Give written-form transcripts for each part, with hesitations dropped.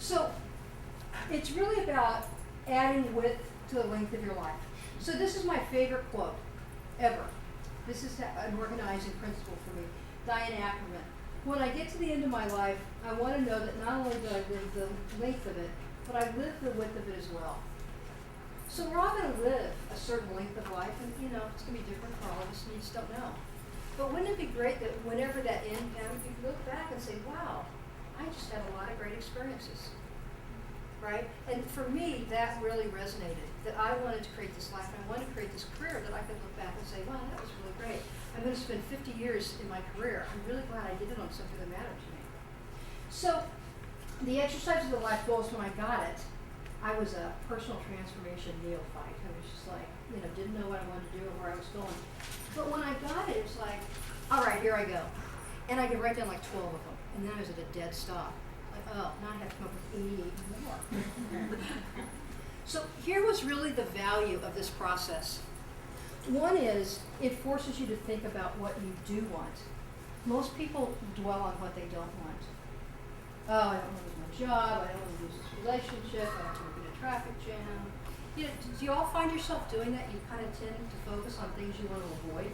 So it's really about adding width to the length of your life. So this is my favorite quote ever. This is an organizing principle for me. Diane Ackerman. When I get to the end of my life, I want to know that not only do I live the length of it, but I live the width of it as well. So we're all going to live a certain length of life, and you know, it's going to be different for all of us, and you just don't know. But wouldn't it be great that whenever that end comes, you can look back and say, wow, I just had a lot of great experiences, right? And for me, that really resonated, that I wanted to create this life, and I wanted to create this career that I could look back and say, wow, that was really great. I'm going to spend 50 years in my career. I'm really glad I did it on something that mattered to me. So the exercise of the life goals, when I got it, I was a personal transformation neophyte. I was just like, you know, didn't know what I wanted to do or where I was going. But when I got it, it was like, all right, here I go. And I could write down like 12 of them. And then I was at a dead stop. Like, oh, now I have to come up with 80 more. So here was really the value of this process. One is, it forces you to think about what you do want. Most people dwell on what they don't want. Oh, I don't want to lose my job, I don't want to lose this relationship, I don't want to be in a traffic jam. You know, do you all find yourself doing that? You kind of tend to focus on things you want to avoid.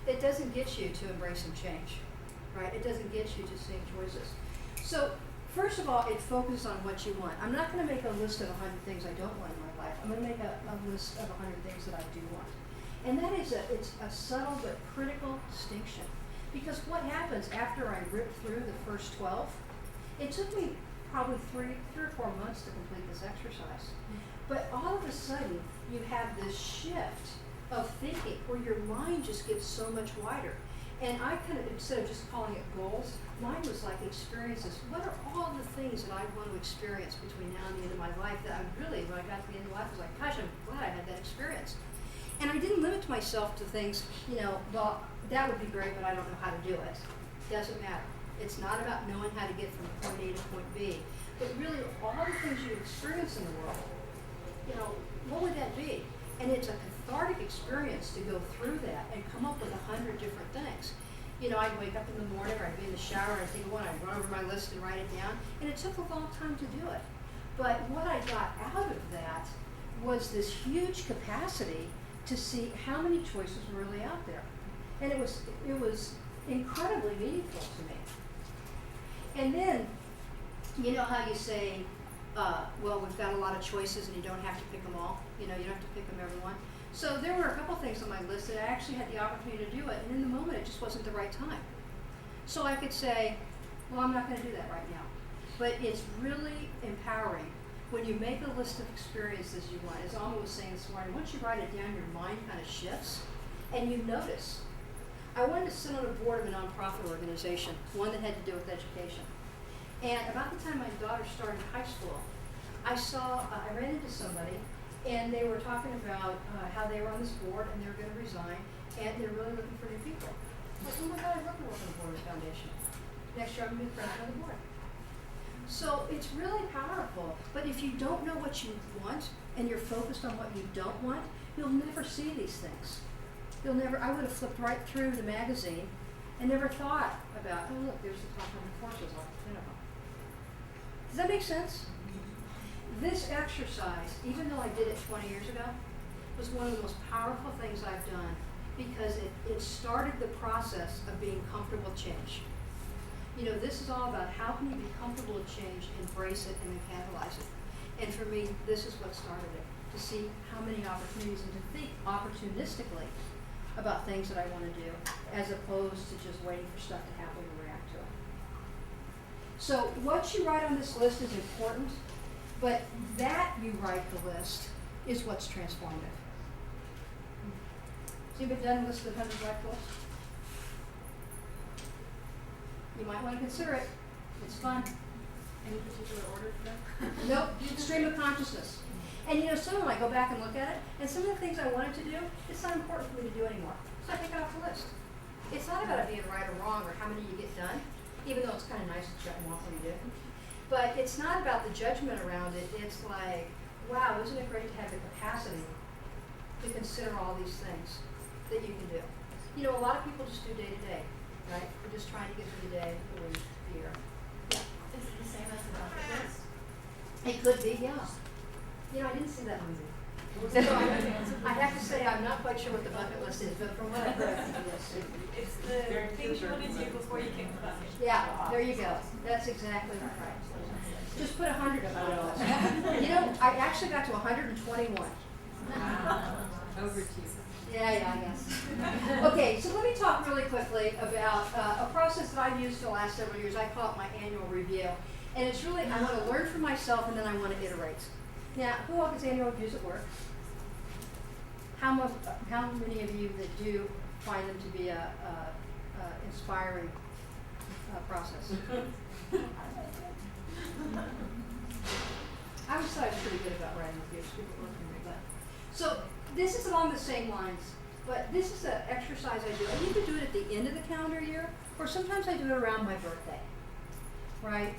It doesn't get you to embracing change, right? It doesn't get you to seeing choices. So, first of all, it focuses on what you want. I'm not going to make a list of 100 things I don't want in my life. I'm going to make a list of 100 things that I do want. And that is it's a subtle but critical distinction. Because what happens after I rip through the first 12, it took me probably three or 4 months to complete this exercise. But all of a sudden, you have this shift of thinking where your mind just gets so much wider. And I kind of, instead of just calling it goals, mine was like experiences. What are all the things that I want to experience between now and the end of my life that I really, when I got to the end of life, was like, gosh, I'm glad I had that experience. And I didn't limit myself to things, you know, well, that would be great, but I don't know how to do it. Doesn't matter. It's not about knowing how to get from point A to point B, but really all the things you experience in the world, you know, what would that be? And it's a cathartic experience to go through that and come up with 100 different things. You know, I'd wake up in the morning or I'd be in the shower and I'd think of one, I'd run over my list and write it down, and it took a long time to do it. But what I got out of that was this huge capacity to see how many choices were really out there. And it was incredibly meaningful to me. And then, you know how you say, well, we've got a lot of choices and you don't have to pick them all. You know, you don't have to pick them every one. So there were a couple things on my list that I actually had the opportunity to do it, and in the moment it just wasn't the right time. So I could say, well, I'm not going to do that right now. But it's really empowering when you make a list of experiences you want. As Alma was saying this morning, once you write it down, your mind kind of shifts, and you notice. I wanted to sit on a board of a nonprofit organization, one that had to do with education. And about the time my daughter started high school, I ran into somebody, and they were talking about how they were on this board and they were going to resign, and they're really looking for new people. I'm like, oh my God, I'd love to work on the board of the foundation. Next year I'm going to be president of the board. So it's really powerful, but if you don't know what you want and you're focused on what you don't want, you'll never see these things. I would have flipped right through the magazine and never thought about, oh look, there's the top 100 courses on Nineveh. Does that make sense? This exercise, even though I did it 20 years ago, was one of the most powerful things I've done because it started the process of being comfortable with change. You know, this is all about how can you be comfortable with change, embrace it, and then catalyze it. And for me, this is what started it, to see how many opportunities and to think opportunistically about things that I want to do, as opposed to just waiting for stuff to happen and react to it. So what you write on this list is important, but that you write the list is what's transformative. Has anybody done a list of 100 life goals? You might want to consider it. It's fun. Any particular order for that? Nope, stream of consciousness. And you know, some of them I go back and look at it, and some of the things I wanted to do, it's not important for me to do anymore. So I take it off the list. It's not about it being right or wrong or how many you get done, even though it's kind of nice to check them off when you do. But it's not about the judgment around it. It's like, wow, isn't it great to have the capacity to consider all these things that you can do? You know, a lot of people just do day to day, right? We're just trying to get through the day, the week, the year. Yeah. Is It could be, yeah. You know, I didn't see that movie. So I have to say, I'm not quite sure what the bucket list is, but from what I've heard, yes. It's the things you want to do before you kick the bucket. Yeah, there you go. That's exactly right. Just put 100 of those. You know, I actually got to 121. Wow. Overachievement. Yeah, I guess. Okay, so let me talk really quickly about a process that I've used for the last several years. I call it my annual review. And it's really, I want to learn from myself and then I want to iterate. Now, who all gets annual reviews at work? How many of you that do find them to be a inspiring process? I always thought I was pretty good about writing reviews. People work for me, but so this is along the same lines. But this is an exercise I do. I either do it at the end of the calendar year, or sometimes I do it around my birthday, right?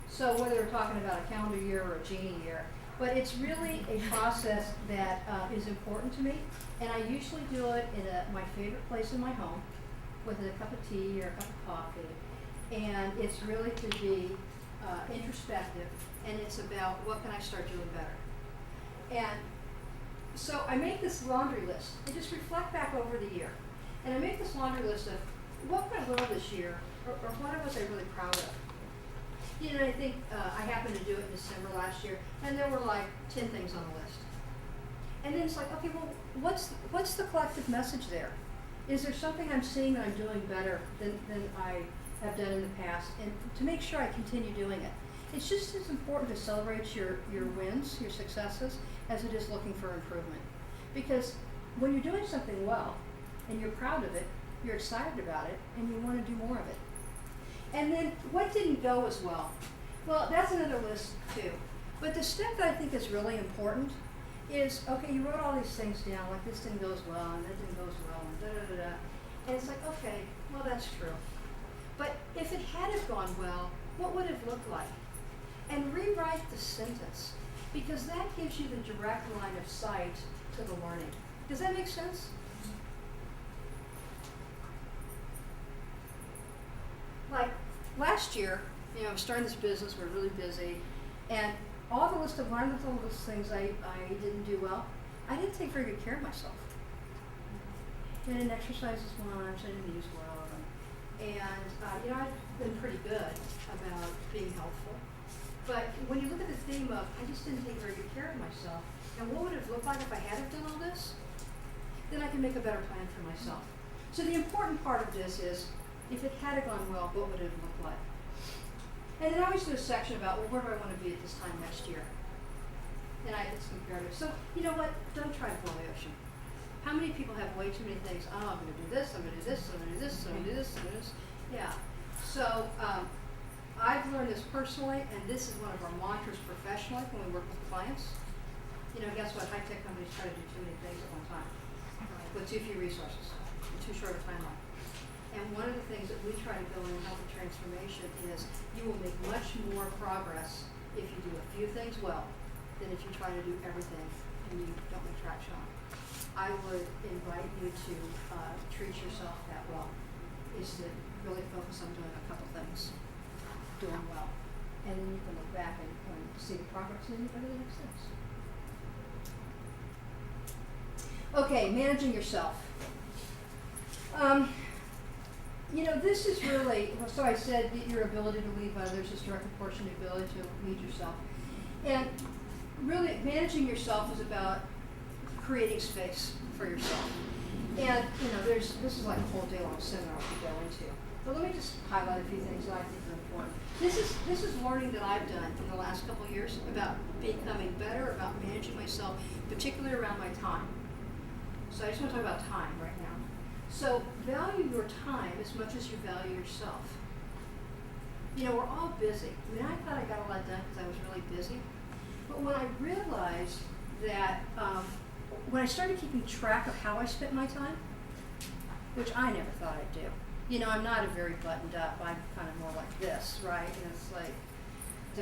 So whether we're talking about a calendar year or a Jeanne year, but it's really a process that is important to me, and I usually do it in my favorite place in my home, with a cup of tea or a cup of coffee, and it's really to be introspective, and it's about what can I start doing better. And so I make this laundry list. I just reflect back over the year, and I make this laundry list of what went well this year, or what was I really proud of. You know, I think I happened to do it in December last year, and there were like 10 things on the list. And then it's like, okay, well, what's the collective message there? Is there something I'm seeing that I'm doing better than I have done in the past? And to make sure I continue doing it. It's just as important to celebrate your wins, your successes, as it is looking for improvement. Because when you're doing something well, and you're proud of it, you're excited about it, and you want to do more of it. And then what didn't go as well? Well, that's another list too. But the step that I think is really important is, okay, you wrote all these things down, like this didn't go as well, and that didn't go as well, and da-da-da-da. And it's like, okay, well, that's true. But if it had have gone well, what would it have looked like? And rewrite the sentence, because that gives you the direct line of sight to the learning. Does that make sense? Like last year, you know, I was starting this business, we were really busy, and all the list of all those things I didn't do well, I didn't take very good care of myself. I didn't exercise as much, I didn't use well, and you know, I've been pretty good about being helpful. But when you look at the theme of, I just didn't take very good care of myself, and what would it have looked like if I hadn't done all this? Then I can make a better plan for myself. So the important part of this is, if it had gone well, what would it have looked like? And then I always do a section about, well, where do I want to be at this time next year? And it's comparative. So, you know what? Don't try to boil the ocean. How many people have way too many things? Oh, I'm going to do this, I'm going to do this, I'm going to do this, I'm going to do this, I'm going to do this. Yeah. So, I've learned this personally, and this is one of our mantras professionally when we work with clients. You know, guess what? High-tech companies try to do too many things at one time, with too few resources, and too short a timeline. And one of the things that we try to go in health and transformation is you will make much more progress if you do a few things well than if you try to do everything and you don't make traction on it. I would invite you to treat yourself that well, is to really focus on doing a couple things, doing well. And then you can look back and see the progress and then you go to the next things. Okay, managing yourself. You know, this is really, so I said that your ability to lead others is directly proportional to your ability to lead yourself. And really, managing yourself is about creating space for yourself. And, you know, this is like a whole day long seminar we could go into. But let me just highlight a few things that I think are important. This is learning that I've done in the last couple of years about becoming better, about managing myself, particularly around my time. So I just want to talk about time right now. So value your time as much as you value yourself. You know, we're all busy. I mean, I thought I got a lot done because I was really busy. But when I realized that, when I started keeping track of how I spent my time, which I never thought I'd do. You know, I'm not a very buttoned up. I'm kind of more like this, right? And it's like,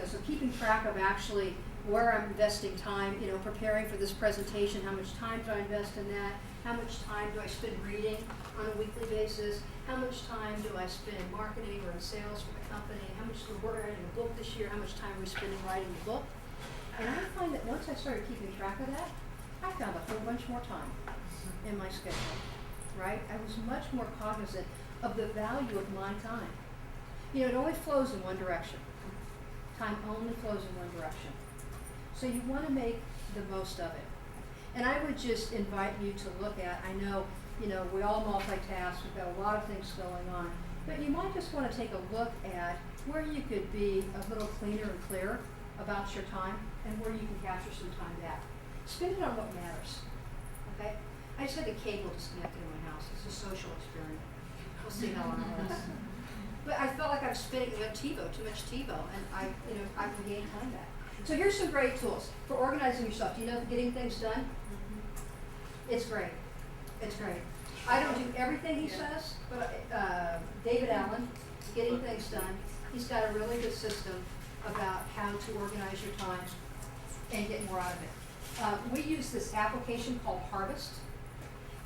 so keeping track of actually where I'm investing time, you know, preparing for this presentation, how much time do I invest in that? How much time do I spend reading on a weekly basis? How much time do I spend in marketing or in sales for the company? How much we're writing a book this year? How much time are we spending writing the book? And I find that once I started keeping track of that, I found a whole bunch more time in my schedule, right? I was much more cognizant of the value of my time. You know, it only flows in one direction. Time only flows in one direction. So you want to make the most of it. And I would just invite you to look at, I know, you know, we all multitask, we've got a lot of things going on, but you might just want to take a look at where you could be a little cleaner and clearer about your time and where you can capture some time back. Spend it on what matters, okay? I just had the cable disconnected in my house. It's a social experiment. We'll see how long it lasts. But I felt like I was spending TiVo, too much TiVo, and I can gain time back. So here's some great tools for organizing yourself. Do you know getting things done? It's great. It's great. I don't do everything he says, but David Allen, Getting Things Done, he's got a really good system about how to organize your time and get more out of it. We use this application called Harvest,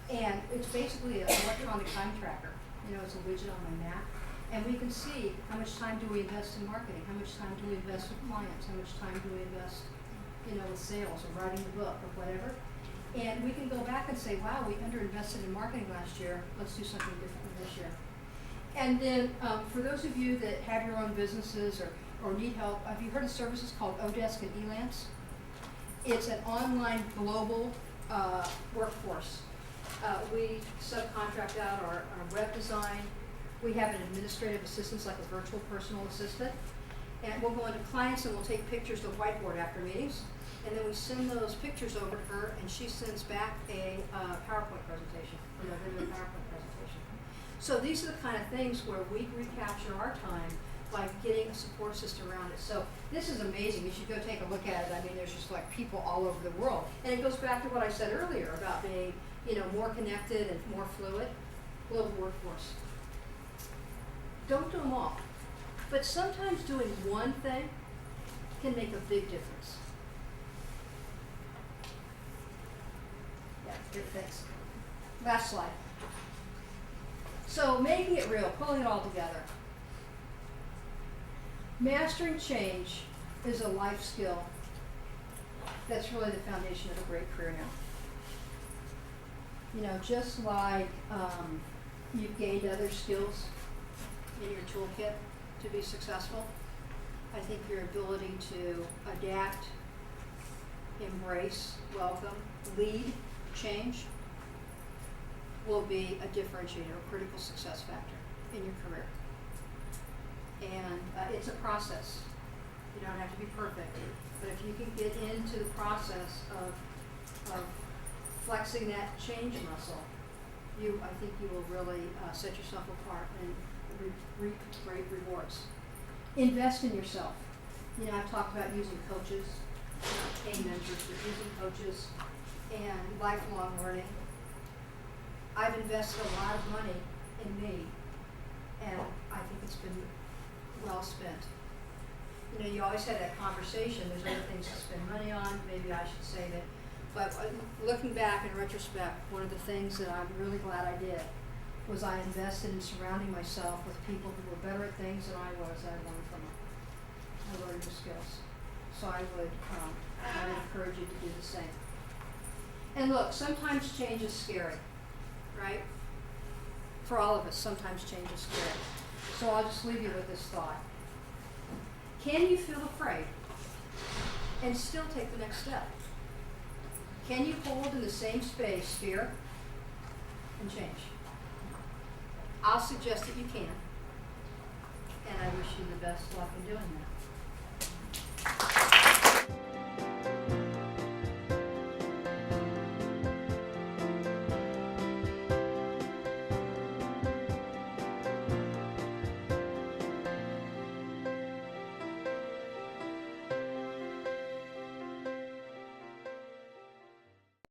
and it's basically an electronic time tracker. You know, it's a widget on my Mac. And we can see how much time do we invest in marketing, how much time do we invest with clients, how much time do we invest, you know, with sales or writing the book or whatever. And we can go back and say, wow, we underinvested in marketing last year. Let's do something different this year. And then for those of you that have your own businesses or need help, have you heard of services called Odesk and Elance? It's an online global workforce. We subcontract out our web design. We have an administrative assistant, like a virtual personal assistant. And we'll go into clients and we'll take pictures of whiteboard after meetings. And then we send those pictures over to her, and she sends back a PowerPoint presentation, you know, video PowerPoint presentation. So these are the kind of things where we recapture our time by getting a support system around it. So this is amazing. You should go take a look at it. I mean, there's just like people all over the world. And it goes back to what I said earlier about being, you know, more connected and more fluid. Global workforce. Don't do them all. But sometimes doing one thing can make a big difference. Yeah, good, thanks. Last slide. So making it real, pulling it all together. Mastering change is a life skill that's really the foundation of a great career now. You know, just like you've gained other skills in your toolkit to be successful, I think your ability to adapt, embrace, welcome, lead change will be a differentiator, a critical success factor in your career. And it's a process. You don't have to be perfect, but if you can get into the process of flexing that change muscle, I think you will really set yourself apart and reap great rewards. Invest in yourself. You know, I've talked about using coaches, not paying mentors, but using coaches and lifelong learning. I've invested a lot of money in me, and I think it's been well spent. You know, you always have that conversation, there's other things to spend money on, maybe I should say that. But looking back in retrospect, one of the things that I'm really glad I did was I invested in surrounding myself with people who were better at things than I was. I learned from them. I learned the skills. So I would encourage you to do the same. And look, sometimes change is scary, right? For all of us, sometimes change is scary. So I'll just leave you with this thought. Can you feel afraid and still take the next step? Can you hold in the same space fear and change? I'll suggest that you can, and I wish you the best luck in doing that.